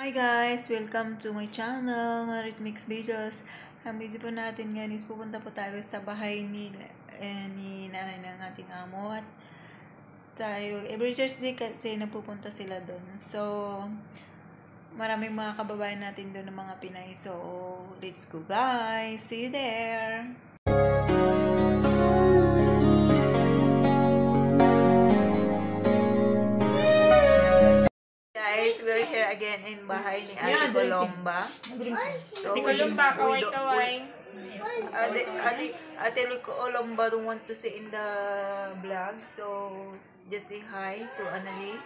Hi guys! Welcome to my channel, Marit Mix Videos. Ang video po natin ngayon is pupunta po tayo sa bahay ni nanay ng ating amo. At tayo, every Thursday kasi napupunta sila doon. So, maraming mga kababayan natin doon ng mga Pinay. So, let's go guys! See you there! Guys, we're here again in bahay ni Ate Colomba. So, Ate Colomba don't want to say in the vlog. So, just say hi to Annalie.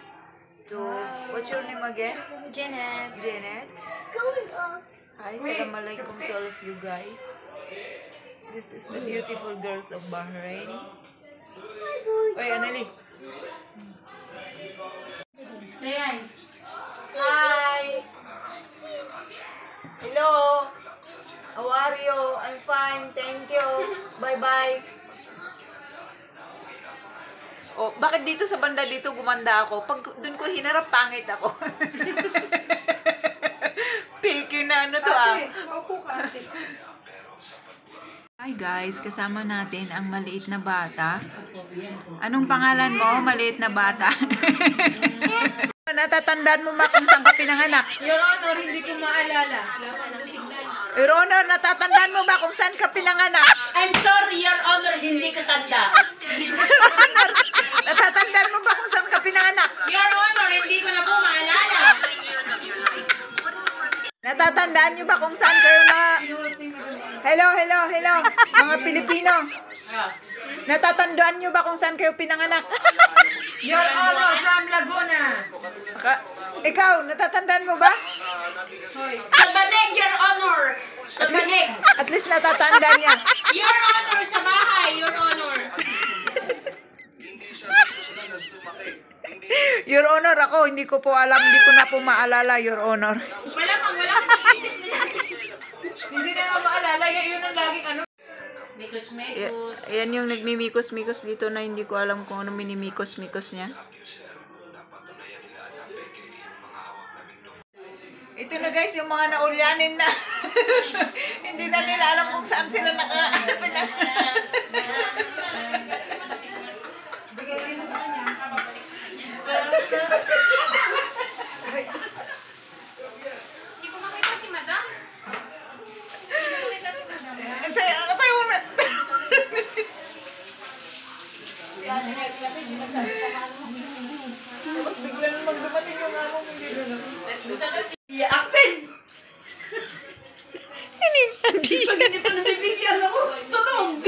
What's your name again? Janet. Janet. Hi, assalamualaikum to all of you guys. This is the beautiful girls of Bahrain. Oy, Annalie. Say hi. Hi! Hello! How are you? I'm fine, thank you. Bye-bye. Oh, bakit dito sa banda dito gumanda ako? Pag doon ko hinarap, pangit ako. Piki na ano to ah. Hi guys, kasama natin ang maliit na bata. Anong pangalan mo, maliit na bata? Natatandaan mo ba kung saan ka pinanganak? Your Honor, hindi ko maalala. Your Honor, natatandaan mo ba kung saan ka pinanganak? I'm sorry, Your Honor, hindi ko tanda. Your Honor, natatandaan mo ba kung saan ka pinanganak? Your Honor, hindi ko na po maalala. Natatandaan niyo ba kung saan kayo na... Hello, mga Pilipino. Natatandaan niyo ba kung saan kayo pinanganak? Your Honor, from Laguna. Ikaw, natatandaan mo ba? Sa Banig, Your Honor. Sa Banig. At least natatandaan niya. Your Honor, sa bahay, Your Honor. Your Honor, ako, hindi ko po alam, hindi ko na po maalala, Your Honor. Wala kang iisip nila. Hindi na nga maalala, yun ang laging ano. Mikos-mikos. Yan yung nagmimikos-mikos dito na hindi ko alam kung ano minimikos-mikos niya. Ito na guys, yung mga naulyanin na. Hindi na nila alam kung saan sila Hindi ko makita si Madam. Tapos bigla na magdumating yung among hindi na. I-actin! Hindi. Pag hindi pa nabibigyan ako, tulong!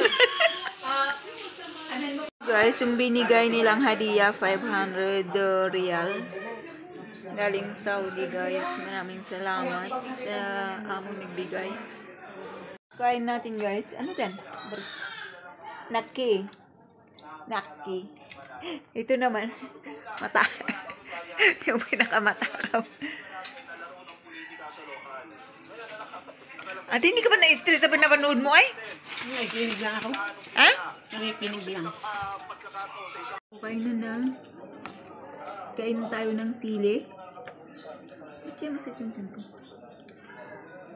Guys, yung binigay nilang hadiah, 500 real. Galing Saudi guys. Maraming salamat sa among nagbigay. Kain natin guys. Ano yan? Naki. Ito naman. Mata. Yung pinakamatakaw. At hindi ka ba na-stress sa pinapanood mo ay? Nakikinig lang ako. Ha? Nakikinig lang. Kain na. Kain na tayo ng sili. Kaya masakit yung tiyan ko.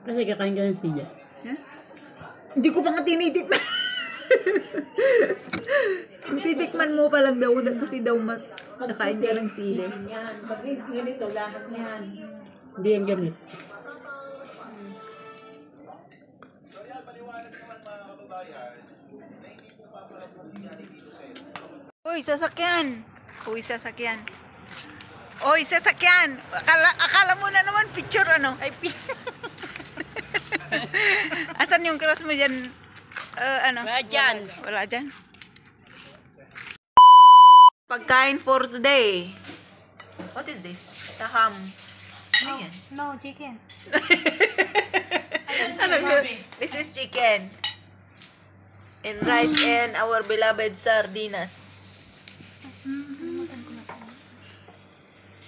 Kasi kakain ka ng sila. Ha? Hindi ko pa nga tinitikman. Titikman mo pa lang daw kasi daw nakain ka ng sili. Pag ganito, lahat yan. Hindi yan ganit. Uy, sasakyan! Uy, sasakyan! Akala mo na naman picture ano? Ay, asan yung cross mo dyan? Ano? Wala dyan. Wala dyan. Pagkain for today. What is this? Taham. Ano yan? No, chicken. Ano yun? This is chicken. And rice and our beloved sardinas.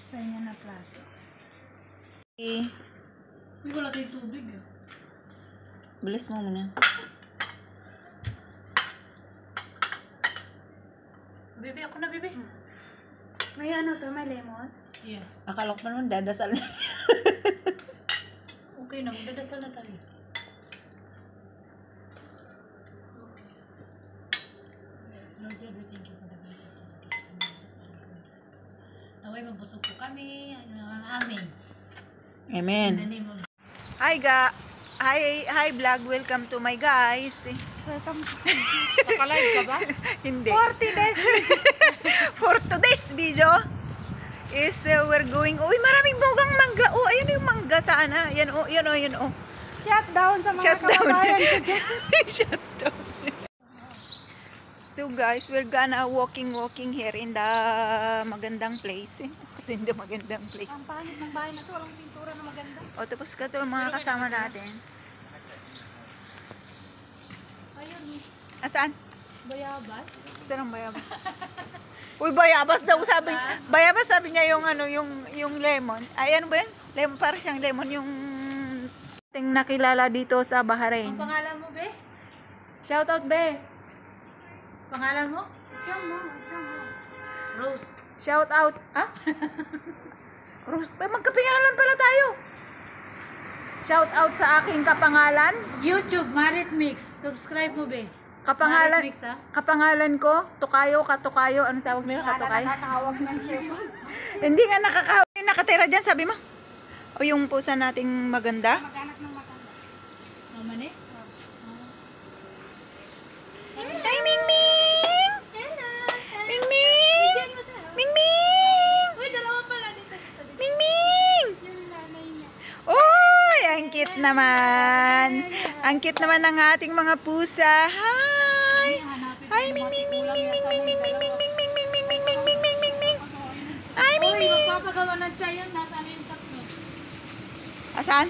Sa inyo na plato. Hindi wala tayong tubig. Bilis mo muna. Bebe, ako na bebe. May ano to, may lemon? Yeah. Akala ko pa naman dadasal na siya. Okay na, magdadasal na tayo. Lord God, we thank you for the blessing of the gift of naway mabusog po kami. Amen. Amen. In the name of Hi vlog, welcome to my guys. welcome. Nakalive ka ba? Hindi. 40 days. For today's video is we're going, uy maraming bugang mangga. Oh, ayan yung mangga sana. Yan oh, yan oh, yan oh. Shutdown sa mga Shutdown. kababayan ko dyan. Shutdown. So guys, we're gonna walking here in the magandang place. In the magandang place. Ang pangit ng bahay na to, walang pintura na maganda. O tapos ka to mga kasama natin. Ayun, Asaan? bayabas. Saan ang bayabas? Uy, bayabas daw sabi. Bayabas sabi niya yung ano, yung lemon. Ay, ano ba yan? Lemon, para siyang lemon yung ting nakilala dito sa Bahrain. Ang pangalan mo, be? Shout out, be. Pangalan mo? Diyan mo. Rose. Shout out. Ha? Rose, magkapingalan pala tayo. Shout out sa aking kapangalan. YouTube, Marit Mix. Subscribe mo, be. Kapangalan, Marit Mix, ha? kapangalan ko, Tukayo, Katukayo. Ano tawag nila? Katukayo? Nakakahawak ng cellphone. Hindi nga nakakahawak. Yung nakatira dyan, sabi mo? O yung pusa nating maganda? Maghanap ng maganda. Mama, Hi, Mingming! hello. Mingming! Mingming! Uy, dalawa pala dito. Mingming! Yung nanay niya. Uy, ang cute naman. Ang cute naman ng ating mga pusa. Hi! Hi, Mingming, Mingming, Mingming, Mingming, Mingming, Mingming, Mingming, Mingming, Mingming, Mingming. Hi, Uy, Mingming! magpapagawa ng chayan. Nasaan yung tatlo? Asan?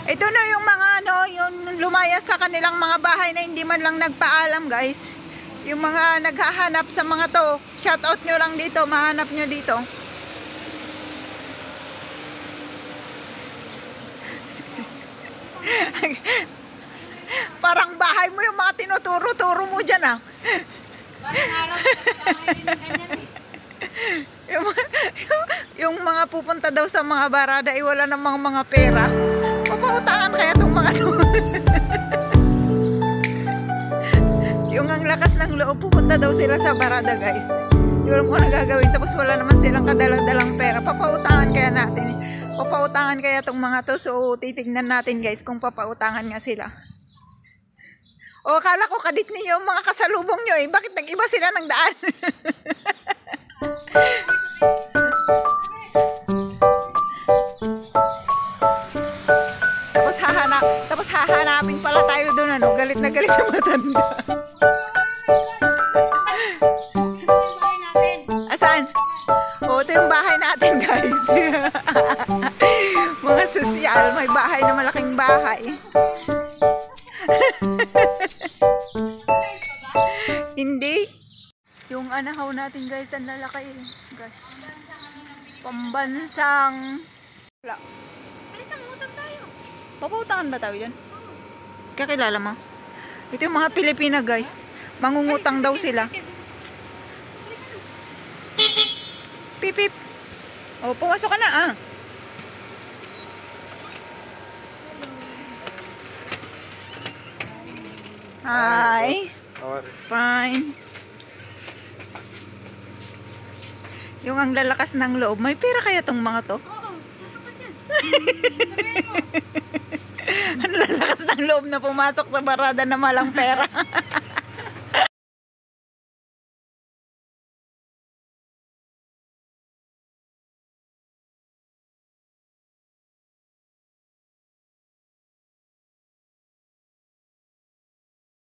Ito na yung mga ano, yung lumayas sa kanilang mga bahay na hindi man lang nagpaalam, guys. Yung mga naghahanap sa mga to, shout out nyo lang dito, mahanap nyo dito. Parang bahay mo yung mga tinuturo-turo mo dyan, ah. Parang alam ko sa bahay din ng ganyan, eh. yung mga pupunta daw sa mga barada ay wala namang mga pera. Papautangan kaya itong mga to. Yung ang lakas ng loob, pupunta daw sila sa barada, guys. Hindi alam ko na gagawin, tapos wala naman silang kadalang-dalang pera. Papautangan kaya natin. Papautangan kaya itong mga to. So titignan natin, guys, kung papautangan nga sila. O, akala ko kadit niyo yung mga kasalubong nyo eh. Bakit nag-iba sila ng daan? Tapos hahanapin pala tayo doon, ano, galit na galit sa matanda. Asan? O, ito yung bahay natin, guys. Mga sosyal, may bahay na malaking bahay. Hindi. Yung anahaw natin, guys, ang lalaki. Gosh. Pambansang. Wala. Papautangan ba tayo dyan? Kakilala mo? Ito yung mga Pilipina, guys. Mangungutang daw sila. Pipip. O, pumasok ka na, ah. Hi. Fine. Yung ang lalakas ng loob. May pera kaya tong mga to? Oo, dapat yan. Ang lalakas ng loob na pumasok sa barada na malang pera.